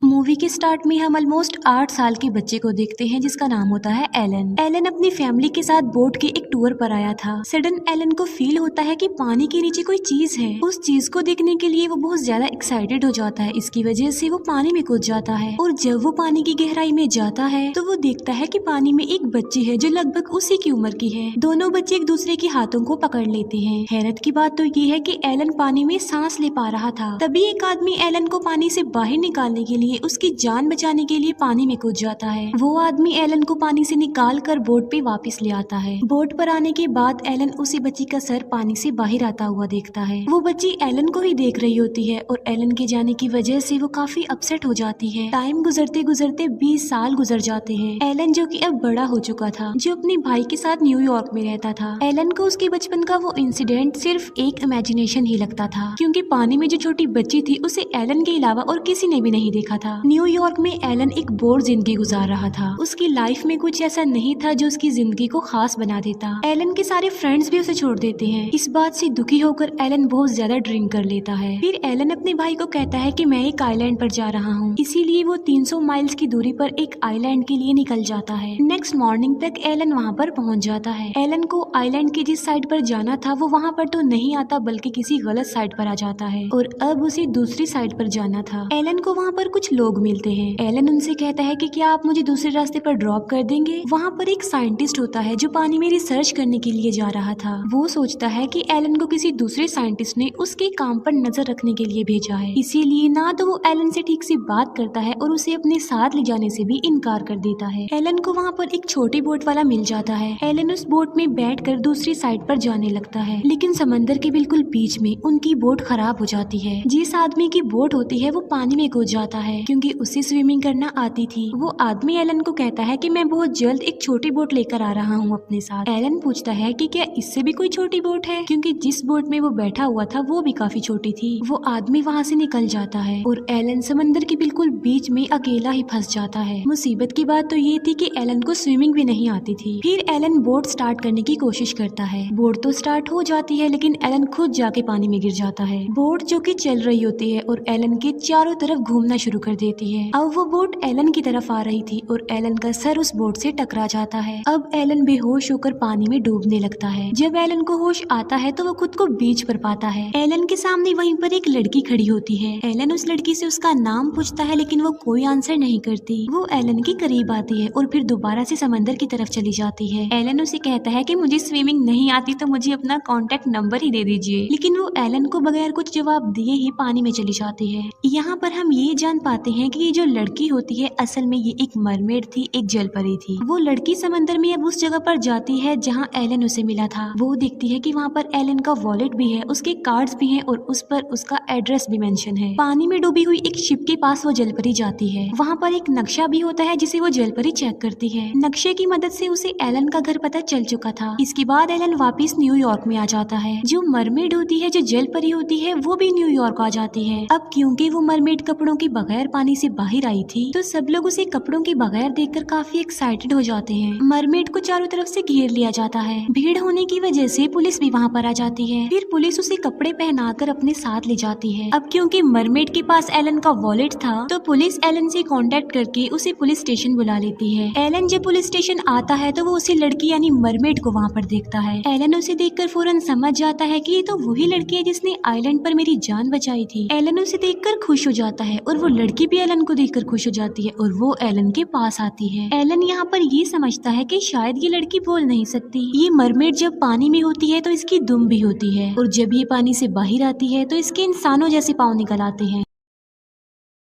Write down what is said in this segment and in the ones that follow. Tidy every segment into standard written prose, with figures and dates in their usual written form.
Movie के start में हम ऑलमोस्ट 8 साल के बच्चे को देखते हैं जिसका नाम होता है एलन। एलन अपनी फैमिली के साथ बोट के एक टूर पर आया था। सडन एलन को फील होता है कि पानी के नीचे कोई चीज है। उस चीज को देखने के लिए वो बहुत ज्यादा एक्साइटेड हो जाता है। इसकी वजह से वो पानी में कूद जाता है और जब वो पानी की गहराई में जाता है तो वो देखता है कि पानी में एक बच्ची है जो लगभग उसी की उम्र की है। दोनों बच्चे एक दूसरे के हाथों को पकड़ लेते हैं। हैरत की बात तो ये है कि एलन पानी में सांस ले पा रहा था। तभी एक आदमी एलन को पानी से बाहर निकालने के लिए उसकी जान बचाने के लिए पानी में कूद जाता है। वो आदमी एलन को पानी से निकाल कर बोट पे वापस ले आता है। बोट पर आने के बाद एलन उसी बच्ची का सर पानी से बाहर आता हुआ देखता है। वो बच्ची एलन को ही देख रही होती है और एलन के जाने की वजह से वो काफी अपसेट हो जाती है। टाइम गुजरते गुजरते 20 साल गुजर जाते हैं। एलन जो कि अब बड़ा हो चुका था, जो अपने भाई के साथ न्यूयॉर्क में रहता था, एलन को उसके बचपन का वो इंसिडेंट सिर्फ एक इमेजिनेशन ही लगता था, क्योंकि पानी में जो छोटी बच्ची थी उसे एलन के अलावा और किसी ने भी नहीं देखा था। न्यूयॉर्क में एलन एक बोर जिंदगी गुजार रहा था। उसकी लाइफ में कुछ ऐसा नहीं था जो उसकी जिंदगी को खास बना देता। एलन के सारे फ्रेंड्स भी उसे छोड़ देते हैं। इस बात से दुखी होकर एलन बहुत ज्यादा ड्रिंक कर लेता है। फिर एलन अपने भाई को कहता है कि मैं एक आइलैंड पर जा रहा हूँ, इसीलिए वो 300 माइल्स की दूरी पर एक आइलैंड के लिए निकल जाता है। नेक्स्ट मॉर्निंग तक एलन वहाँ पर पहुँच जाता है। एलन को आइलैंड की जिस साइड पर जाना था वो वहाँ पर तो नहीं आता, बल्कि किसी गलत साइड पर आ जाता है और अब उसे दूसरी साइड पर जाना था। एलन को वहाँ पर कुछ लोग मिलते हैं। एलन उनसे कहता है कि क्या आप मुझे दूसरे रास्ते पर ड्रॉप कर देंगे। वहाँ पर एक साइंटिस्ट होता है जो पानी में रिसर्च करने के लिए जा रहा था। वो सोचता है कि एलन को किसी दूसरे साइंटिस्ट ने उसके काम पर नजर रखने के लिए भेजा है, इसीलिए ना तो वो एलन से ठीक से बात करता है और उसे अपने साथ ले जाने से भी इनकार कर देता है। एलन को वहाँ पर एक छोटी बोट वाला मिल जाता है। एलन उस बोट में बैठकर दूसरी साइड पर जाने लगता है, लेकिन समंदर के बिल्कुल बीच में उनकी बोट खराब हो जाती है। जिस आदमी की बोट होती है वो पानी में कूद जाता है, क्योंकि उसे स्विमिंग करना आती थी। वो आदमी एलन को कहता है कि मैं बहुत जल्द एक छोटी बोट लेकर आ रहा हूँ अपने साथ। एलन पूछता है कि क्या इससे भी कोई छोटी बोट है, क्योंकि जिस बोट में वो बैठा हुआ था वो भी काफी छोटी थी। वो आदमी वहाँ से निकल जाता है और एलन समंदर के बिल्कुल बीच में अकेला ही फंस जाता है। मुसीबत की बात तो ये थी कि एलन को स्विमिंग भी नहीं आती थी। फिर एलन बोट स्टार्ट करने की कोशिश करता है। बोट तो स्टार्ट हो जाती है, लेकिन एलन खुद जाके पानी में गिर जाता है। बोट जो कि चल रही होती है और एलन के चारों तरफ घूमना शुरू कर देती है। अब वो बोट एलन की तरफ आ रही थी और एलन का सर उस बोट से टकरा जाता है। अब एलन बेहोश होकर पानी में डूबने लगता है। जब एलन को होश आता है तो वो खुद को बीच पर पाता है। एलन के सामने वहीं पर एक लड़की खड़ी होती है। एलन उस लड़की से उसका नाम पूछता है, लेकिन वो कोई आंसर नहीं करती। वो एलन के करीब आती है और फिर दोबारा से समंदर की तरफ चली जाती है। एलन उसे कहता है कि मुझे स्विमिंग नहीं आती तो मुझे अपना कॉन्टेक्ट नंबर ही दे दीजिए, लेकिन वो एलन को बगैर कुछ जवाब दिए ही पानी में चली जाती है। यहाँ पर हम ये जान पाते हैं कि ये जो लड़की होती है असल में ये एक मरमेड थी, एक जलपरी थी। वो लड़की समंदर में अब उस जगह पर जाती है जहाँ एलन उसे मिला था। वो देखती है कि वहाँ पर एलन का वॉलेट भी है, उसके कार्ड्स भी हैं और उस पर उसका एड्रेस भी मेंशन है। पानी में डूबी हुई एक शिप के पास वो जलपरी जाती है। वहाँ पर एक नक्शा भी होता है जिसे वो जलपरी चेक करती है। नक्शे की मदद से उसे एलन का घर पता चल चुका था। इसके बाद एलन वापिस न्यूयॉर्क में आ जाता है। जो मरमेड होती है, जो जलपरी होती है, वो भी न्यूयॉर्क आ जाती है। अब क्योंकि वो मरमेड कपड़ों के बगैर पानी से बाहर आई थी तो सब लोग उसे कपड़ों के बगैर देखकर काफी एक्साइटेड हो जाते हैं। मरमेड को चारों तरफ से घेर लिया जाता है। भीड़ होने की वजह से पुलिस भी वहाँ पर आ जाती है। फिर पुलिस उसे कपड़े पहनाकर अपने साथ ले जाती है। अब क्योंकि मरमेड के पास एलन का वॉलेट था तो पुलिस एलन से कांटेक्ट करके उसे पुलिस स्टेशन बुला लेती है। एलन जब पुलिस स्टेशन आता है तो वो उसी लड़की यानी मरमेड को वहाँ पर देखता है। एलन उसे देखकर फौरन समझ जाता है कि ये तो वही लड़की है जिसने आइलैंड पर मेरी जान बचाई थी। एलन उसे देखकर खुश हो जाता है और वो लड़की भी एलन को देखकर खुश हो जाती है और वो एलन के पास आती है। एलन यहाँ पर ये समझता है कि शायद ये लड़की बोल नहीं सकती। ये मरमेड जब पानी में होती है तो इसकी दुम भी होती है और जब ये पानी से बाहर आती है तो इसके इंसानों जैसे पाँव निकल आते हैं।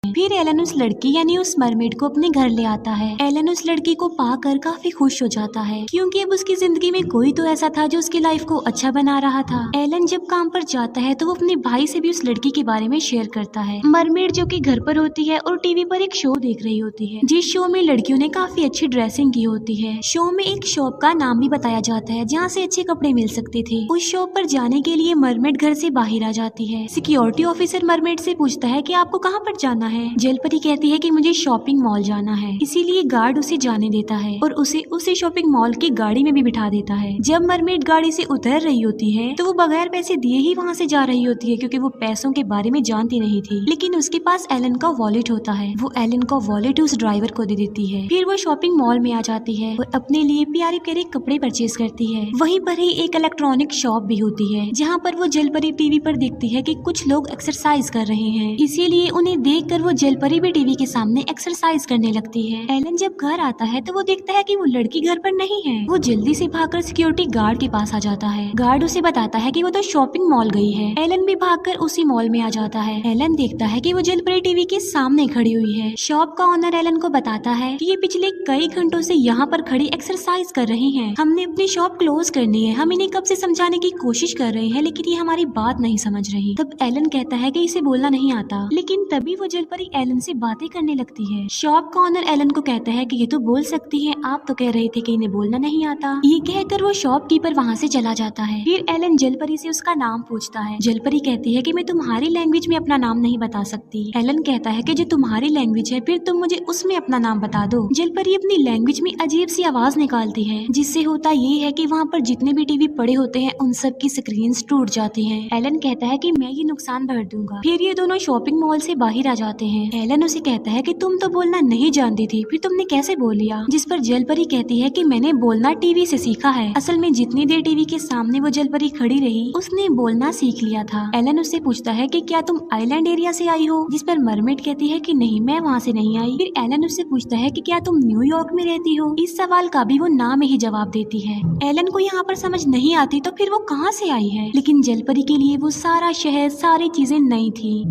फिर एलन उस लड़की यानी उस मरमेड को अपने घर ले आता है। एलन उस लड़की को पाकर काफी खुश हो जाता है, क्योंकि अब उसकी जिंदगी में कोई तो ऐसा था जो उसकी लाइफ को अच्छा बना रहा था। एलन जब काम पर जाता है तो वो अपने भाई से भी उस लड़की के बारे में शेयर करता है। मरमेड जो कि घर पर होती है और टीवी पर एक शो देख रही होती है, जिस शो में लड़कियों ने काफी अच्छी ड्रेसिंग की होती है। शो में एक शॉप का नाम भी बताया जाता है जहाँ से अच्छे कपड़े मिल सकते थे। उस शॉप पर जाने के लिए मरमेड घर से बाहर आ जाती है। सिक्योरिटी ऑफिसर मरमेड से पूछता है कि आपको कहाँ पर जाना है। हैं। जलपरी कहती है कि मुझे शॉपिंग मॉल जाना है, इसीलिए गार्ड उसे जाने देता है और उसे शॉपिंग मॉल की गाड़ी में भी बिठा देता है। जब मरमेड गाड़ी से उतर रही होती है तो वो बगैर पैसे दिए ही वहाँ से जा रही होती है, क्योंकि वो पैसों के बारे में जानती नहीं थी। लेकिन उसके पास एलन का वॉलेट होता है। वो एलन का वॉलेट उस ड्राइवर को दे देती है। फिर वो शॉपिंग मॉल में आ जाती है और अपने लिए प्यारे प्यारे कपड़े परचेज करती है। वहीं पर ही एक इलेक्ट्रॉनिक शॉप भी होती है, जहाँ पर वो जलपरी टीवी पर देखती है कि कुछ लोग एक्सरसाइज कर रहे हैं, इसीलिए उन्हें देखकर वो जलपरी भी टीवी के सामने एक्सरसाइज करने लगती है। एलन जब घर आता है तो वो देखता है कि वो लड़की घर पर नहीं है। वो जल्दी से भागकर सिक्योरिटी गार्ड के पास आ जाता है। गार्ड उसे बताता है कि वो तो शॉपिंग मॉल गई है। एलन भी भागकर उसी मॉल में आ जाता है। एलन देखता है कि वो जलपरी टीवी के सामने खड़ी हुई है। शॉप का ओनर एलन को बताता है कि ये पिछले कई घंटों से यहाँ पर खड़ी एक्सरसाइज कर रही हैं। हमने अपनी शॉप क्लोज करनी है। हम इन्हें कब से समझाने की कोशिश कर रहे हैं, लेकिन ये हमारी बात नहीं समझ रही। तब एलन कहता है कि इसे बोलना नहीं आता, लेकिन तभी वो जलपरी एलन से बातें करने लगती है। शॉप का ओनर एलन को कहता है कि ये तो बोल सकती है, आप तो कह रहे थे कि इन्हें बोलना नहीं आता। ये कहकर वो शॉपकीपर वहाँ से चला जाता है। फिर एलन जलपरी से उसका नाम पूछता है। जलपरी कहती है कि मैं तुम्हारी लैंग्वेज में अपना नाम नहीं बता सकती। एलन कहता है कि जो तुम्हारी लैंग्वेज है फिर तुम मुझे उसमें अपना नाम बता दो। जलपरी अपनी लैंग्वेज में अजीब सी आवाज निकालती है, जिससे होता ये है कि वहाँ पर जितने भी टीवी पड़े होते हैं उन सब की स्क्रीन टूट जाती है। एलन कहता है कि मैं ये नुकसान भर दूंगा। फिर ये दोनों शॉपिंग मॉल से बाहर आ जाते हैं। एलन उसे कहता है कि तुम तो बोलना नहीं जानती थी, फिर तुमने कैसे बोल लिया? जिस पर जलपरी कहती है कि मैंने बोलना टीवी से सीखा है। असल में जितनी देर टीवी के सामने वो जलपरी खड़ी रही उसने बोलना सीख लिया था। एलन उससे पूछता है कि क्या तुम आइलैंड एरिया से आई हो? जिस पर मरमेड कहती है कि नहीं, मैं वहाँ से नहीं आई। फिर एलन उससे पूछता है कि क्या तुम न्यूयॉर्क में रहती हो? इस सवाल का भी वो ना में ही जवाब देती है। एलन को यहाँ पर समझ नहीं आती तो फिर वो कहाँ से आई है, लेकिन जलपरी के लिए वो सारा शहर, सारी चीजें नई थी।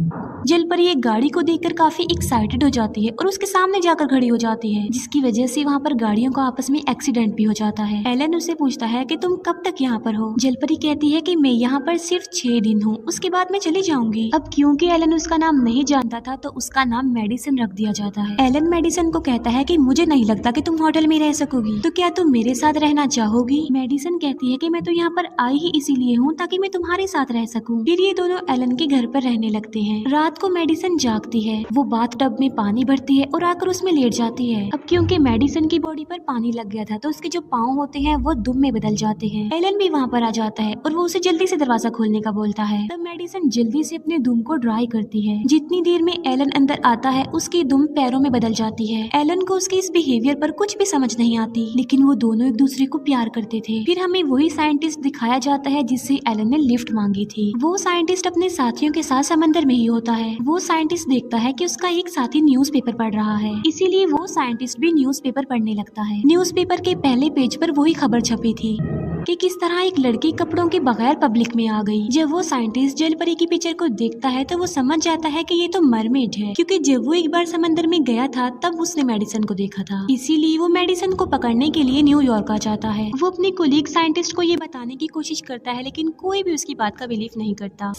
जलपरी एक गाड़ी को देखकर काफी एक्साइटेड हो जाती है और उसके सामने जाकर खड़ी हो जाती है, जिसकी वजह से वहाँ पर गाड़ियों का आपस में एक्सीडेंट भी हो जाता है। एलन उससे पूछता है कि तुम कब तक यहाँ पर हो? जलपरी कहती है कि मैं यहाँ पर सिर्फ 6 दिन हूँ, उसके बाद मैं चली जाऊंगी। अब क्योंकि एलन उसका नाम नहीं जानता था तो उसका नाम मेडिसन रख दिया जाता है। एलन मेडिसन को कहता है कि मुझे नहीं लगता कि तुम होटल में रह सकोगी, तो क्या तुम मेरे साथ रहना चाहोगी? मेडिसन कहती है कि मैं तो यहाँ पर आई ही इसीलिए हूँ ताकि मैं तुम्हारे साथ रह सकूँ। फिर ये दोनों एलन के घर पर रहने लगते हैं। रात को मेडिसन जागती है। वो बाथटब में पानी भरती है और आकर उसमें लेट जाती है। अब क्योंकि मेडिसन की बॉडी पर पानी लग गया था तो उसके जो पाँव होते हैं वो दुम में बदल जाते हैं। एलन भी वहाँ पर आ जाता है और वो उसे जल्दी से दरवाजा खोलने का बोलता है। तब मेडिसन जल्दी से अपने दुम को ड्राई करती है। जितनी देर में एलन अंदर आता है उसकी दुम पैरों में बदल जाती है। एलन को उसके इस बिहेवियर पर कुछ भी समझ नहीं आती, लेकिन वो दोनों एक दूसरे को प्यार करते थे। फिर हमें वही साइंटिस्ट दिखाया जाता है जिससे एलन ने लिफ्ट मांगी थी। वो साइंटिस्ट अपने साथियों के साथ समंदर में ही होता है। वो साइंटिस्ट देखता है कि उसका एक साथी न्यूज़पेपर पढ़ रहा है, इसीलिए वो साइंटिस्ट भी न्यूज़पेपर पढ़ने लगता है। न्यूज़पेपर के पहले पेज पर वही खबर छपी थी कि किस तरह एक लड़की कपड़ों के बगैर पब्लिक में आ गई। जब वो साइंटिस्ट जलपरी की पिक्चर को देखता है तो वो समझ जाता है कि ये तो मरमेड है, क्योंकि जब वो एक बार समंदर में गया था तब उसने मेडिसन को देखा था। इसीलिए वो मेडिसन को पकड़ने के लिए न्यूयॉर्क आ जाता है। वो अपने कोलीग साइंटिस्ट को ये बताने की कोशिश करता है, लेकिन कोई भी उसकी बात का बिलीव नहीं करता।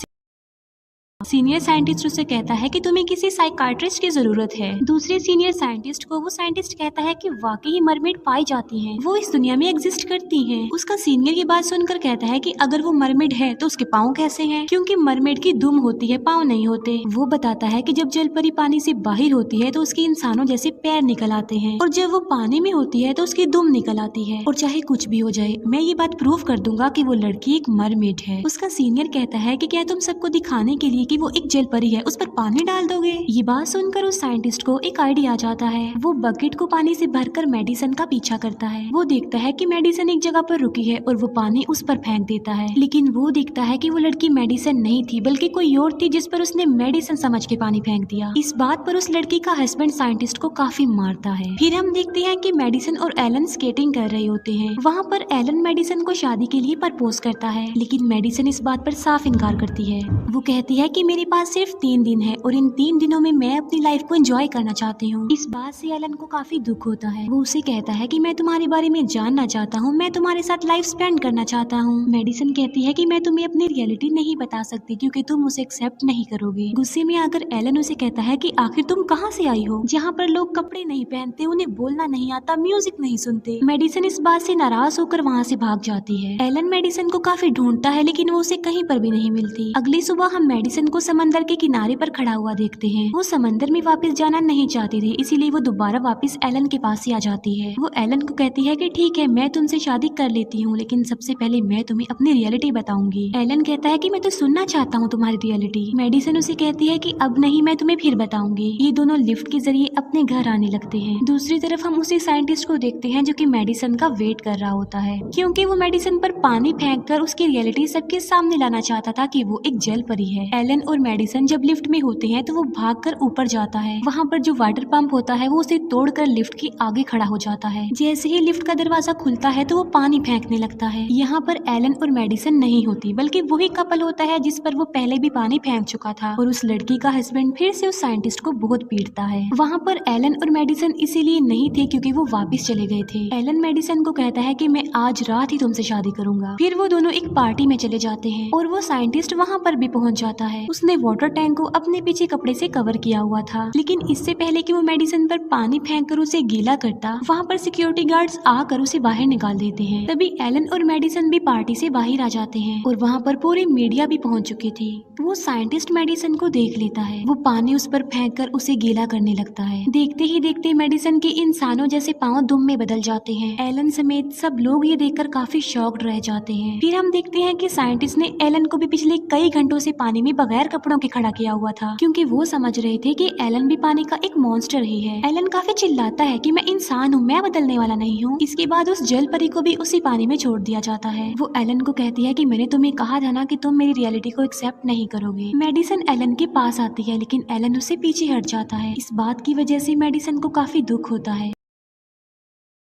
सीनियर साइंटिस्ट उसे कहता है कि तुम्हें किसी साइकाट्रिस्ट की जरूरत है। दूसरे सीनियर साइंटिस्ट को वो साइंटिस्ट कहता है कि वाकई मरमेड पाई जाती हैं, वो इस दुनिया में एग्जिस्ट करती हैं। उसका सीनियर ये बात सुनकर कहता है कि अगर वो मरमेड है तो उसके पाँव कैसे हैं, क्योंकि मरमेड की दुम होती है, पाँव नहीं होते। वो बताता है कि जब जलपरी पानी से बाहर होती है तो उसके इंसानों जैसे पैर निकल आते हैं, और जब वो पानी में होती है तो उसकी दुम निकल आती है। और चाहे कुछ भी हो जाए, मैं ये बात प्रूव कर दूंगा कि वो लड़की एक मरमेड है। उसका सीनियर कहता है कि क्या तुम सबको दिखाने के लिए कि वो एक जलपरी है उस पर पानी डाल दोगे? ये बात सुनकर उस साइंटिस्ट को एक आइडिया आ जाता है। वो बकेट को पानी से भरकर मेडिसन का पीछा करता है। वो देखता है कि मेडिसन एक जगह पर रुकी है और वो पानी उस पर फेंक देता है, लेकिन वो देखता है कि वो लड़की मेडिसन नहीं थी बल्कि कोई और थी, जिस पर उसने मेडिसन समझ के पानी फेंक दिया। इस बात पर उस लड़की का हस्बैंड साइंटिस्ट को काफी मारता है। फिर हम देखते हैं कि मेडिसन और एलन स्केटिंग कर रहे होते हैं। वहाँ पर एलन मेडिसन को शादी के लिए प्रपोज करता है, लेकिन मेडिसन इस बात पर साफ इनकार करती है। वो कहती है कि मेरे पास सिर्फ 3 दिन है और इन 3 दिनों में मैं अपनी लाइफ को एंजॉय करना चाहती हूँ। इस बात से एलन को काफी दुख होता है। वो उसे कहता है कि मैं तुम्हारे बारे में जानना चाहता हूँ, मैं तुम्हारे साथ लाइफ स्पेंड करना चाहता हूँ। मेडिसन कहती है कि मैं तुम्हें अपनी रियलिटी नहीं बता सकती क्योंकि तुम उसे एक्सेप्ट नहीं करोगे। गुस्से में आकर एलन उसे कहता है कि आखिर तुम कहाँ से आई हो, जहाँ पर लोग कपड़े नहीं पहनते, उन्हें बोलना नहीं आता, म्यूजिक नहीं सुनते। मेडिसन इस बात से नाराज होकर वहाँ से भाग जाती है। एलन मेडिसन को काफी ढूंढता है लेकिन वो उसे कहीं पर भी नहीं मिलती। अगली सुबह हम मेडिसन मेडिसन को समंदर के किनारे पर खड़ा हुआ देखते हैं। वो समंदर में वापस जाना नहीं चाहती थी, इसीलिए वो दोबारा वापस एलन के पास ही आ जाती है। वो एलन को कहती है कि ठीक है, मैं तुमसे शादी कर लेती हूँ, लेकिन सबसे पहले मैं तुम्हें अपनी रियलिटी बताऊंगी। एलन कहता है कि मैं तो सुनना चाहता हूँ तुम्हारी रियलिटी। मेडिसन उसे कहती है कि अब नहीं, मैं तुम्हें फिर बताऊंगी। ये दोनों लिफ्ट के जरिए अपने घर आने लगते हैं। दूसरी तरफ हम उसी साइंटिस्ट को देखते हैं जो कि मेडिसन का वेट कर रहा होता है, क्योंकि वो मेडिसन पर पानी फेंककर उसकी रियलिटी सबके सामने लाना चाहता था कि वो एक जल परी है। एलन और मेडिसन जब लिफ्ट में होते हैं तो वो भागकर ऊपर जाता है। वहाँ पर जो वाटर पंप होता है वो उसे तोड़कर लिफ्ट के आगे खड़ा हो जाता है। जैसे ही लिफ्ट का दरवाजा खुलता है तो वो पानी फेंकने लगता है। यहाँ पर एलन और मेडिसन नहीं होती, बल्कि वही कपल होता है जिस पर वो पहले भी पानी फेंक चुका था, और उस लड़की का हस्बैंड फिर से उस साइंटिस्ट को बहुत पीटता है। वहाँ पर एलन और मेडिसन इसीलिए नहीं थे क्योंकि वो वापस चले गए थे। एलन मेडिसन को कहता है कि मैं आज रात ही तुमसे शादी करूंगा। फिर वो दोनों एक पार्टी में चले जाते हैं और वो साइंटिस्ट वहाँ पर भी पहुँच जाता है। उसने वाटर टैंक को अपने पीछे कपड़े से कवर किया हुआ था, लेकिन इससे पहले कि वो मेडिसन पर पानी फेंककर उसे गीला करता, वहाँ पर सिक्योरिटी गार्ड्स आकर उसे बाहर निकाल देते हैं। तभी एलन और मेडिसन भी पार्टी से बाहर आ जाते हैं और वहाँ पर पूरी मीडिया भी पहुँच चुकी थी। वो साइंटिस्ट मेडिसन को देख लेता है। वो पानी उस पर फेंककर उसे गीला करने लगता है। देखते ही देखते मेडिसन के इंसानों जैसे पाँव दुम में बदल जाते हैं। एलन समेत सब लोग ये देखकर काफी शॉक्ड रह जाते हैं। फिर हम देखते हैं कि साइंटिस्ट ने एलन को भी पिछले कई घंटों से पानी में बगैर कपड़ों के खड़ा किया हुआ था, क्योंकि वो समझ रहे थे कि एलन भी पानी का एक मॉन्स्टर ही है। एलन काफी चिल्लाता है कि मैं इंसान हूँ, मैं बदलने वाला नहीं हूँ। इसके बाद उस जल परी को भी उसी पानी में छोड़ दिया जाता है। वो एलन को कहती है कि मैंने तुम्हें कहा था ना कि तुम मेरी रियलिटी को एक्सेप्ट नहीं करोगे। मेडिसन एलन के पास आती है, लेकिन एलन उससे पीछे हट जाता है। इस बात की वजह से मेडिसन को काफी दुख होता है।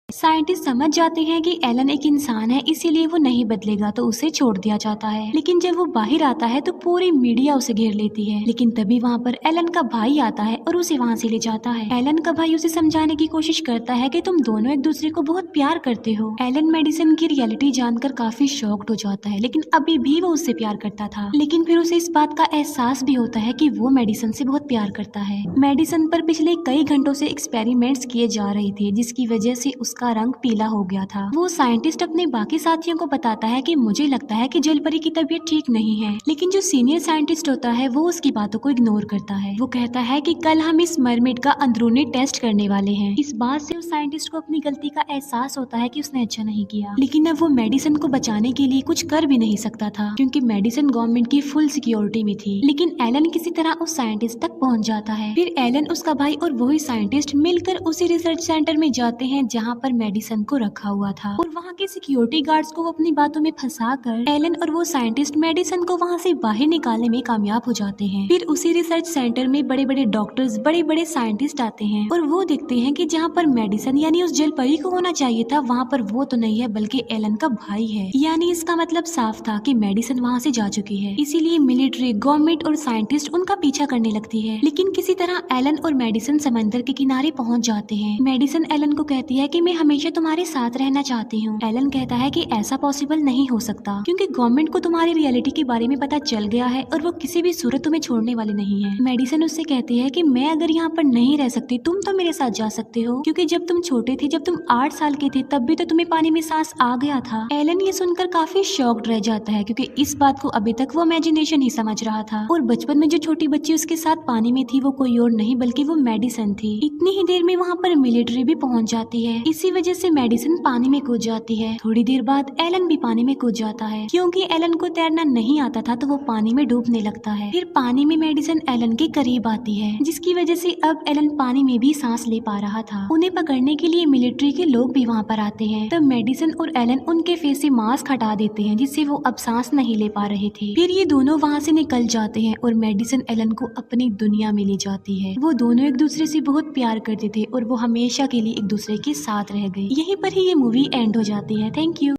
साइंटिस्ट समझ जाते हैं कि एलन एक इंसान है, इसीलिए वो नहीं बदलेगा, तो उसे छोड़ दिया जाता है। लेकिन जब वो बाहर आता है तो पूरी मीडिया उसे घेर लेती है। लेकिन तभी वहाँ पर एलन का भाई आता है और उसे वहाँ से ले जाता है। एलन का भाई उसे समझाने की कोशिश करता है कि तुम दोनों एक दूसरे को बहुत प्यार करते हो। एलन मेडिसन की रियलिटी जानकर काफी शॉक्ड हो जाता है, लेकिन अभी भी वो उससे प्यार करता था। लेकिन फिर उसे इस बात का एहसास भी होता है कि वो मेडिसन से बहुत प्यार करता है। मेडिसन पर पिछले कई घंटों से एक्सपेरिमेंट्स किए जा रहे थे, जिसकी वजह से उसका रंग पीला हो गया था। वो साइंटिस्ट अपने बाकी साथियों को बताता है कि मुझे लगता है कि जलपरी की तबीयत ठीक नहीं है, लेकिन जो सीनियर साइंटिस्ट होता है वो उसकी बातों को इग्नोर करता है। वो कहता है कि कल हम इस मरमेड का अंदरूनी टेस्ट करने वाले हैं। इस बात से उस साइंटिस्ट को अपनी गलती का एहसास होता है कि उसने अच्छा नहीं किया, लेकिन अब वो मेडिसन को बचाने के लिए कुछ कर भी नहीं सकता था, क्योंकि मेडिसन गवर्नमेंट की फुल सिक्योरिटी में थी। लेकिन एलन किसी तरह उस साइंटिस्ट तक पहुंच जाता है। फिर एलन, उसका भाई और वही साइंटिस्ट मिलकर उसी रिसर्च सेंटर में जाते हैं जहाँ पर मेडिसन को रखा हुआ था, और वहाँ के सिक्योरिटी गार्ड्स को अपनी बातों में फंसाकर एलन और वो साइंटिस्ट मेडिसन को वहाँ से बाहर निकालने में कामयाब हो जाते हैं। फिर उसी रिसर्च सेंटर में बड़े बड़े डॉक्टर्स, बड़े बड़े साइंटिस्ट आते हैं और वो देखते हैं कि जहाँ पर मेडिसन यानी उस जल परी को होना चाहिए था, वहाँ पर वो तो नहीं है बल्कि एलन का भाई है। यानी इसका मतलब साफ था कि मेडिसन वहाँ से जा चुकी है। इसीलिए मिलिट्री, गवर्नमेंट और साइंटिस्ट उनका पीछा करने लगती है। लेकिन किसी तरह एलन और मेडिसन समंदर के किनारे पहुँच जाते हैं। मेडिसन एलन को कहती है कि मैं हमेशा तुम्हारे साथ रहना चाहती हूँ। एलन कहता है कि ऐसा पॉसिबल नहीं हो सकता, क्योंकि गवर्नमेंट को तुम्हारी रियलिटी के बारे में पता चल गया है और वो किसी भी सूरत तुम्हें छोड़ने वाले नहीं है। मेडिसन उससे कहती है कि मैं अगर यहाँ पर नहीं रह सकती, तुम तो मेरे साथ जा सकते हो, क्योंकि जब तुम छोटे थे, जब तुम 8 साल के थे, तब भी तो तुम्हें पानी में सांस आ गया था। एलन ये सुनकर काफी शॉक्ड रह जाता है, क्योंकि इस बात को अभी तक वो इमेजिनेशन ही समझ रहा था, और बचपन में जो छोटी बच्ची उसके साथ पानी में थी वो कोई और नहीं बल्कि वो मेडिसन थी। इतनी ही देर में वहाँ पर मिलिट्री भी पहुँच जाती है। इसी वजह से मेडिसन पानी में कूद जाती है। थोड़ी देर बाद एलन भी पानी में कूद जाता है। क्योंकि एलन को तैरना नहीं आता था तो वो पानी में डूबने लगता है। फिर पानी में मेडिसन एलन के करीब आती है, जिसकी वजह से अब एलन पानी में भी सांस ले पा रहा था। उन्हें पकड़ने के लिए मिलिट्री के लोग भी वहाँ पर आते हैं। तब मेडिसन और एलन उनके फेस से मास्क हटा देते हैं, जिससे वो अब सांस नहीं ले पा रहे थे। फिर ये दोनों वहाँ से निकल जाते हैं और मेडिसन एलन को अपनी दुनिया में ले जाती है। वो दोनों एक दूसरे से बहुत प्यार करते थे और वो हमेशा के लिए एक दूसरे के साथ रह गए। यहीं पर ही ये मूवी एंड हो जाती है। Thank you.